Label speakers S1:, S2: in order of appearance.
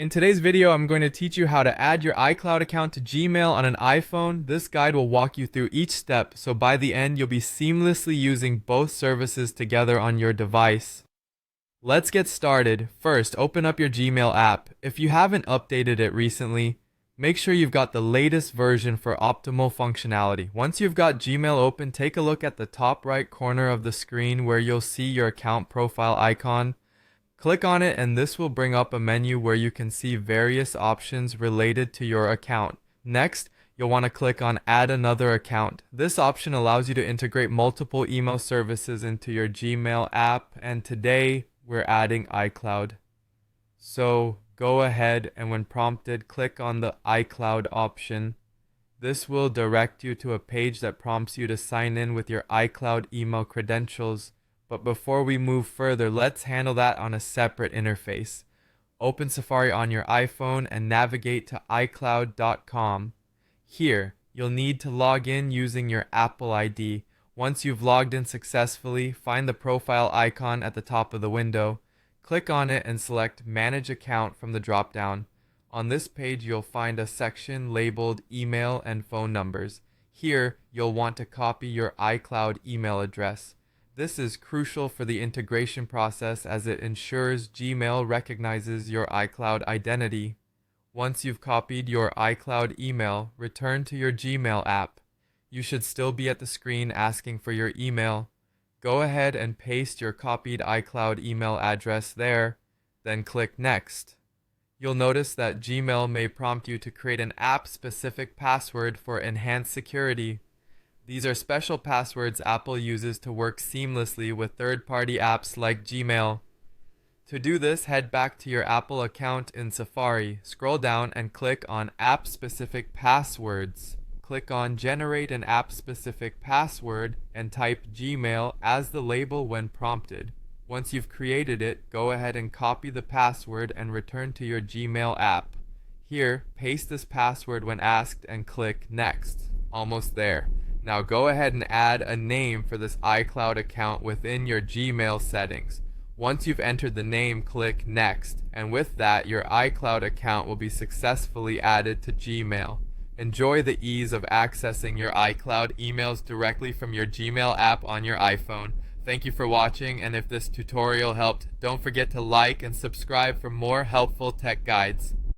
S1: In today's video, I'm going to teach you how to add your iCloud account to Gmail on an iPhone. This guide will walk you through each step, so by the end, you'll be seamlessly using both services together on your device. Let's get started. First, open up your Gmail app. If you haven't updated it recently, make sure you've got the latest version for optimal functionality. Once you've got Gmail open, take a look at the top right corner of the screen where you'll see your account profile icon. Click on it and this will bring up a menu where you can see various options related to your account. Next, you'll want to click on Add Another Account. This option allows you to integrate multiple email services into your Gmail app, and today we're adding iCloud. So go ahead and when prompted, click on the iCloud option. This will direct you to a page that prompts you to sign in with your iCloud email credentials. But before we move further, let's handle that on a separate interface. Open Safari on your iPhone and navigate to iCloud.com. Here, you'll need to log in using your Apple ID. Once you've logged in successfully, find the profile icon at the top of the window. Click on it and select Manage Account from the drop-down. On this page, you'll find a section labeled Email and Phone Numbers. Here, you'll want to copy your iCloud email address. This is crucial for the integration process as it ensures Gmail recognizes your iCloud identity. Once you've copied your iCloud email, return to your Gmail app. You should still be at the screen asking for your email. Go ahead and paste your copied iCloud email address there, then click Next. You'll notice that Gmail may prompt you to create an app-specific password for enhanced security. These are special passwords Apple uses to work seamlessly with third-party apps like Gmail. To do this, head back to your Apple account in Safari. Scroll down and click on App-Specific Passwords. Click on Generate an App-Specific Password and type Gmail as the label when prompted. Once you've created it, go ahead and copy the password and return to your Gmail app. Here, paste this password when asked and click Next. Almost there. Now go ahead and add a name for this iCloud account within your Gmail settings. Once you've entered the name, click Next, and with that, your iCloud account will be successfully added to Gmail. Enjoy the ease of accessing your iCloud emails directly from your Gmail app on your iPhone. Thank you for watching, and if this tutorial helped, don't forget to like and subscribe for more helpful tech guides.